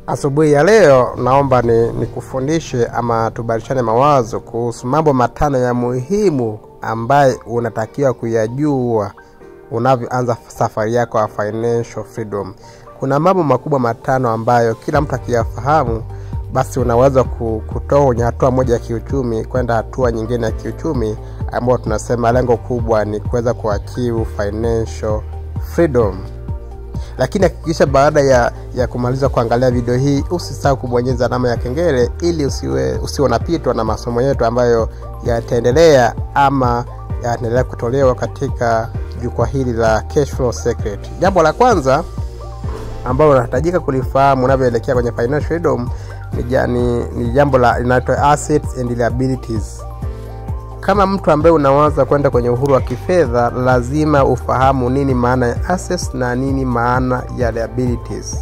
Asubuhi ya leo naomba nikufundishe ama tubadilishane mawazo kuhusu mambo matano ya muhimu ambaye unatakiwa kuyajua unavyoanza safari yako ya financial freedom. Kuna mambo makubwa matano ambayo kila mtu akiyafahamu basi unaweza kutoa kwenye hatua moja ya kiuchumi kwenda hatua nyingine ya kiuchumi, ambayo tunasema lengo kubwa ni kuweza kuachieve financial freedom. Lakini hakikisha baada ya kumaliza kuangalia video hii usisahau kubonyeza alama ya kengele ili usiwe unapitwa na masomo yetu ambayo yataendelea ama yanaendelea kutolewa katika jukwaa hili la Cash Flow Secret. Jambo la kwanza ambalo unahitajika kulifahamu unavyoelekea kwenye financial freedom ni jambo linaloitwa assets and liabilities. Kama mtu ambaye unawaza kwenda kwenye uhuru wa kifedha, lazima ufahamu nini maana ya assets na nini maana ya liabilities.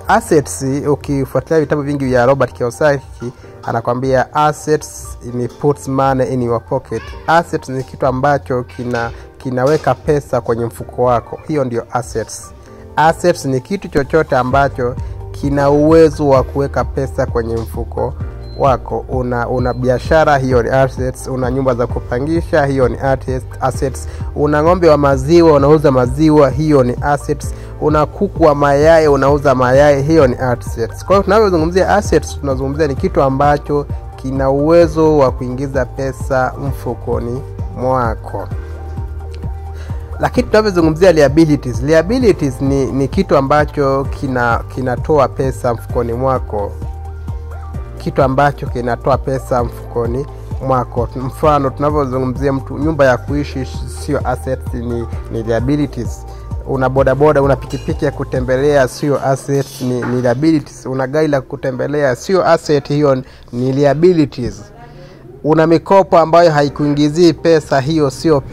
Assets, ukifuatilia vitabu vingi vya Robert Kiyosaki, anakuambia assets puts money in your pocket. Assets ni kitu ambacho kinaweka pesa kwenye mfuko wako. Hiyo ndio assets. Assets ni kitu chochote ambacho kina uwezo wa kuweka pesa kwenye mfuko wako. Una biashara, hiyo ni assets. Una nyumba za kupangisha, hiyo ni assets. Una ng'ombe wa maziwa, unauza maziwa, hiyo ni assets. Una kuku wa mayai, unauza mayai, hiyo ni assets. Kwa hiyo tunapozungumzia assets, tunazungumzia ni kitu ambacho kina uwezo wa kuingiza pesa mfukoni mwako. Lakini tunapozungumzia liabilities ni kitu ambacho kinatoa pesa mfukoni mwako. Kitu ambacho kinatoa pesa mfukoni mwako. Mfano tunapozungumzia mtu nyumba ya kuishi, sio assets, ni liabilities. Una bodaboda, una pikipiki ya kutembelea, sio assets, ni liabilities. Una gari la kutembelea, sio asset, hiyo ni liabilities. Una mikopo ambayo haikuingizii pesa, hiyo sio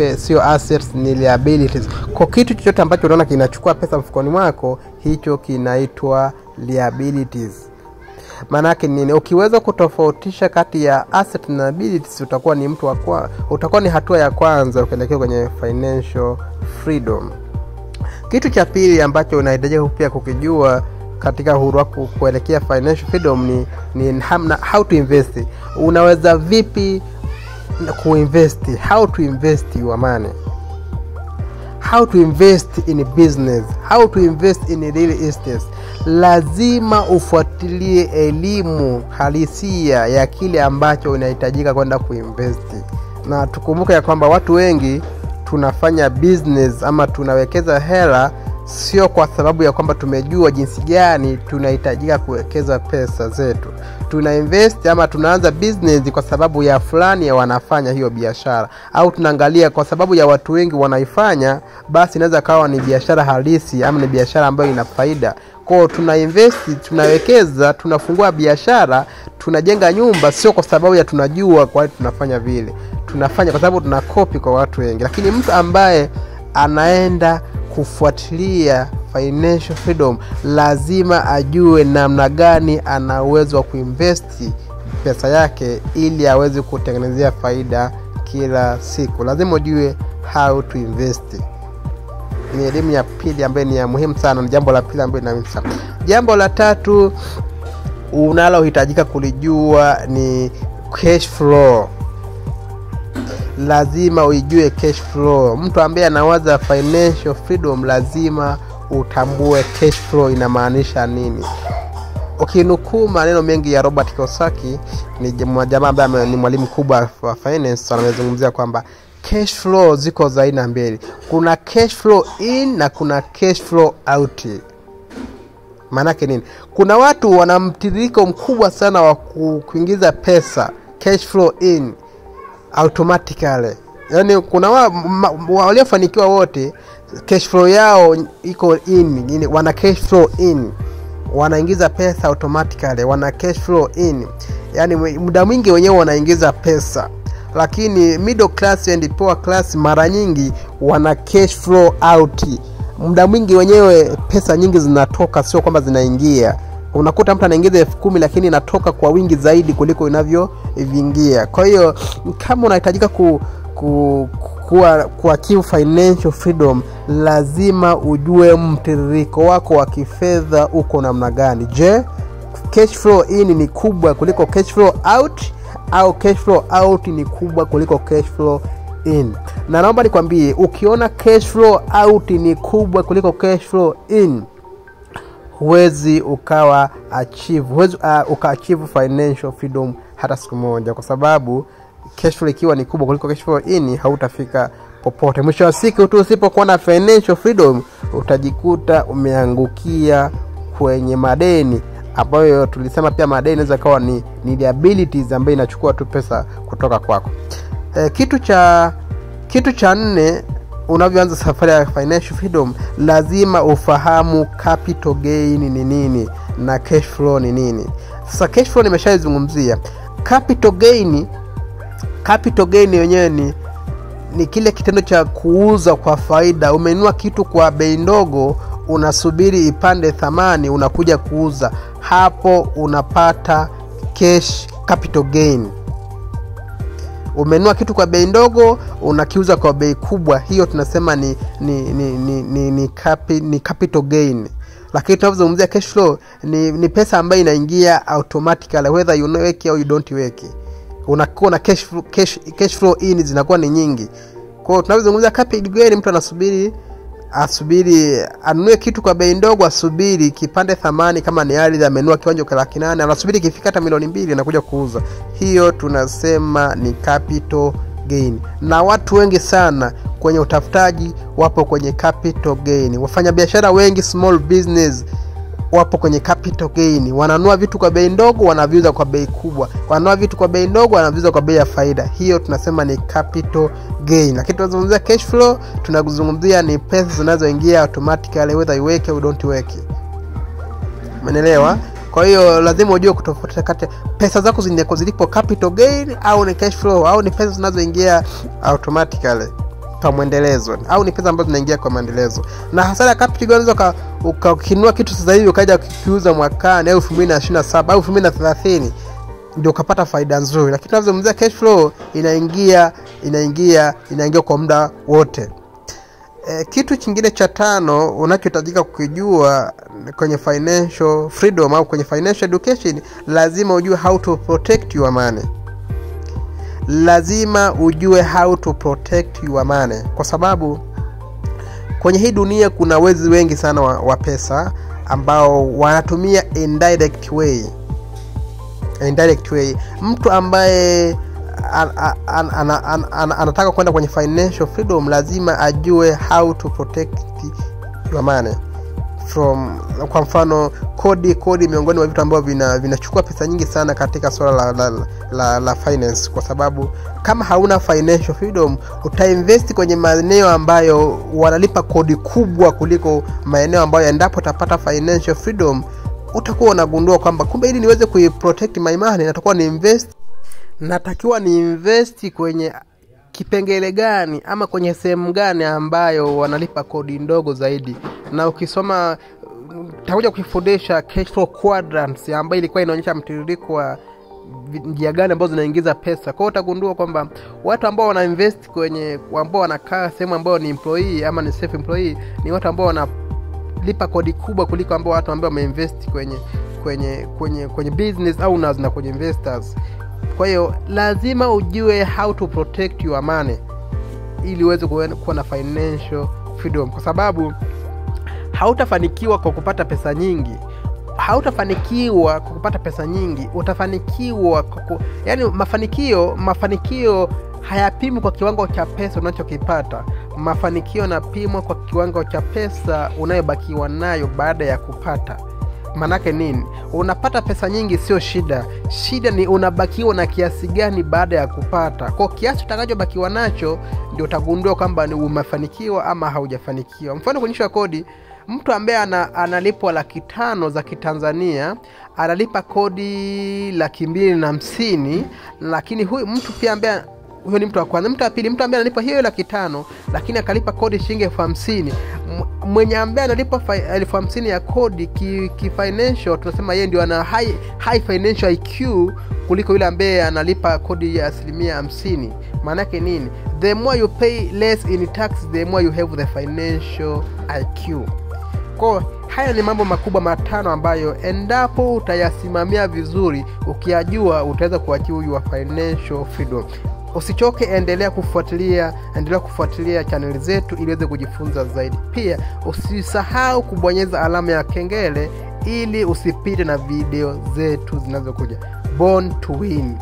assets, ni liabilities. Kwa kitu chochote ambacho unaona kinachukua pesa mfukoni mwako, hicho kinaitwa liabilities. Maana yake nini? Ukiweza kutofautisha kati ya asset na liabilities, utakuwa ni hatua ya kwanza ukielekea kwenye financial freedom. Kitu cha pili ambacho unahitaji pia kukijua katika uhuru wako kuelekea financial freedom ni how to invest. Unaweza vipi kuinvest? How to invest your money. How to invest in business. How to invest in real estate. Lazima ufuatilie elimu halisia ya kile ambacho unahitajika kwenda kuinvest. Na tukumbuke ya kwamba watu wengi tunafanya business ama tunawekeza hela sio kwa sababu ya kwamba tumejua jinsi gani tunahitajika kuwekeza pesa zetu. Tuna invest ama tunaanza business kwa sababu ya fulani ya wanafanya hiyo biashara, au tunaangalia kwa sababu ya watu wengi wanaifanya, basi inaweza kawa ni biashara halisi ama ni biashara ambayo ina faida. Kwa tuna invest, tunawekeza, tunafungua biashara, tunajenga nyumba sio kwa sababu ya tunajua kwa nini tunafanya vile. Tunafanya kwa sababu tunakopi kwa watu wengi. Lakini mtu ambaye anaenda kufuatilia financial freedom lazima ajue namna gani ana uwezo wa kuinvest pesa yake ili aweze kutengenezea faida kila siku. Lazima ujue how to invest. Ni elimu ya pili ambayo ni ya muhimu sana, ni jambo la pili ambalo ni muhimu sana. Jambo la tatu unalohitajika kulijua ni cash flow. Lazima uijue cash flow. Mtu ambaye anawaza financial freedom lazima utambue cash flow inamaanisha nini. Ukinukuu maneno mengi ya Robert Kiyosaki, ni jamaa ambaye ni mwalimu kubwa wa finance, anazungumzia kwamba cash flow ziko za aina mbili. Kuna cash flow in na kuna cash flow out. Maana yake nini? Kuna watu wana mtiririko mkubwa sana wa kuingiza pesa, cash flow in automatically. Yaani kuna waliofanikiwa wote cash flow yao iko in, wana cash flow in, wanaingiza pesa automatically, wana cash flow in. Yaani muda mwingi wenyewe wanaingiza pesa. Lakini middle class and poor class mara nyingi wana cash flow out. Muda mwingi wenyewe pesa nyingi zinatoka, sio kwamba zinaingia. Unakuta mtu anaingiza 10,000 lakini inatoka kwa wingi zaidi kuliko inavyoingia. Kwa hiyo kama unahitajika kuachieve financial freedom, lazima ujue mtiririko wako wa kifedha uko namna gani. Je, cash flow in ni kubwa kuliko cash flow out, au cash flow out ni kubwa kuliko cash flow in? Na naomba nikwambie, ukiona cash flow out ni kubwa kuliko cash flow in, huwezi ukaachieve financial freedom hata siku moja, kwa sababu cash flow ikiwa ni kubwa kuliko cash flow in, hautafika popote. Mwisho wa siku tu usipokuwa na financial freedom, utajikuta umeangukia kwenye madeni, ambayo tulisema pia madeni inaweza kuwa ni liabilities ambayo inachukua tu pesa kutoka kwako. Kitu cha 4, unavyoanza safari ya financial freedom, lazima ufahamu capital gain ni nini na cash flow ni nini. Sasa cash flow nimeshaizungumzia. Capital gain yenyewe ni kile kitendo cha kuuza kwa faida. Umenunua kitu kwa bei ndogo, unasubiri ipande thamani, unakuja kuuza, hapo unapata capital gain. Umenunua kitu kwa bei ndogo, unakiuza kwa bei kubwa, hiyo tunasema ni capital gain. Lakini tunapozungumzia cash flow, ni pesa ambayo inaingia automatically whether you work au you don't work. Unakuwa na cash flow in zinakuwa ni nyingi. Kwa hiyo tunapozungumzia capital gain, mtu asubiri anunue kitu kwa bei ndogo, asubiri kipande thamani, kama ni ardhi amenunua kiwanja kwa 800,000, anasubiri kifika hata milioni 2 anakuja kuuza. Hiyo tunasema ni capital gain. Na watu wengi sana kwenye utafutaji wapo kwenye capital gain. Wafanyabiashara wengi, small business, wapo kwenye capital gain. Wananunua vitu kwa bei ndogo, wanaviuza kwa bei kubwa. Wananunua vitu kwa bei ndogo, wanaviuza kwa bei ya faida. Hiyo tunasema ni capital gain. Lakini tunazungumzia cash flow, tunazungumzia ni pesa zinazoingia automatically whether you work or don't work. Umeelewa? Kwa hiyo lazima ujue kutofautisha kati pesa zako zilipo capital gain au ni cash flow, au ni pesa zinazoingia automatically kwa mwendelezo, au ni pesa ambazo zinaingia kwa maendelezo. Na hasara capital gain, unaweza ukakinunua kitu sasa hivi ukaja kukiuza mwakani 2027 au 2030 ndio ukapata faida nzuri. Lakini tunazungumzia cash flow, inaingia kwa muda wote. Kitu kingine cha 5 unachohitajika kukijua kwenye financial freedom au kwenye financial education, lazima ujue how to protect your money. Lazima ujue how to protect your money, kwa sababu kwenye hii dunia kuna wezi wengi sana wa pesa ambao wanatumia indirect way. Mtu ambaye anataka kwenda kwenye financial freedom, lazima ajue how to protect your money from, kwa mfano kodi miongoni mwa vitu ambavyo vinachukua pesa nyingi sana katika swala la finance, kwa sababu kama hauna financial freedom, utainvest kwenye maeneo ambayo wanalipa kodi kubwa kuliko maeneo ambayo endapo utapata financial freedom utakuwa unagundua kwamba kumbe ili niweze kuiprotect my money natakiwa ni invest kwenye kipengele gani ama kwenye sehemu gani ambayo wanalipa kodi ndogo zaidi. Na ukisoma takuja kufundisha cash flow quadrants ambayo ilikuwa inaonyesha mtiririko wa njia gani ambazo zinaingiza pesa. Kwa hiyo utagundua kwamba watu ambao wana invest kwenye, ambao wanakaa sehemu ambao ni employee ama ni self employee, ni watu ambao wanalipa kodi kubwa kuliko ambao watu ambao wameinvest kwenye business owners na kwenye investors. Kwa hiyo lazima ujue how to protect your money ili uweze kuwa na financial freedom, kwa sababu hautafanikiwa kwa kupata pesa nyingi. Utafanikiwa yani mafanikio hayapimwi kwa kiwango cha pesa unachokipata. Mafanikio yanapimwa kwa kiwango cha pesa unayobakiwa nayo baada ya kupata. Manake nini? Unapata pesa nyingi sio shida. Shida ni unabakiwa na kiasi gani baada ya kupata. Kwa kiasi utakachobakiwa nacho ndio utagundua kwamba ni umefanikiwa ama haujafanikiwa. Mfano kunyeshwa kodi, mtu ambaye analipwa 500,000 za Kitanzania analipa kodi 250,000, lakini huyu mtu pia ambaye huyo ni mtu wa kwanza. Mtu wa pili, mtu ambaye analipa hiyo 500,000 lakini akalipa kodi shilingi 50,000. Mwenye ambaye analipa 50,000 ya kodi ki financial, tunasema yeye ndio ana high financial IQ kuliko yule ambaye analipa kodi ya 50%. Maana yake nini? The more you pay less in tax, the more you have the financial IQ. Kwa haya ni mambo makubwa matano ambayo endapo utayasimamia vizuri, ukiyajua, utaweza kuachieve your financial freedom. Usichoke, endelea kufuatilia channel zetu ili uweze kujifunza zaidi. Pia usisahau kubonyeza alama ya kengele ili usipite na video zetu zinazokuja. Born to win.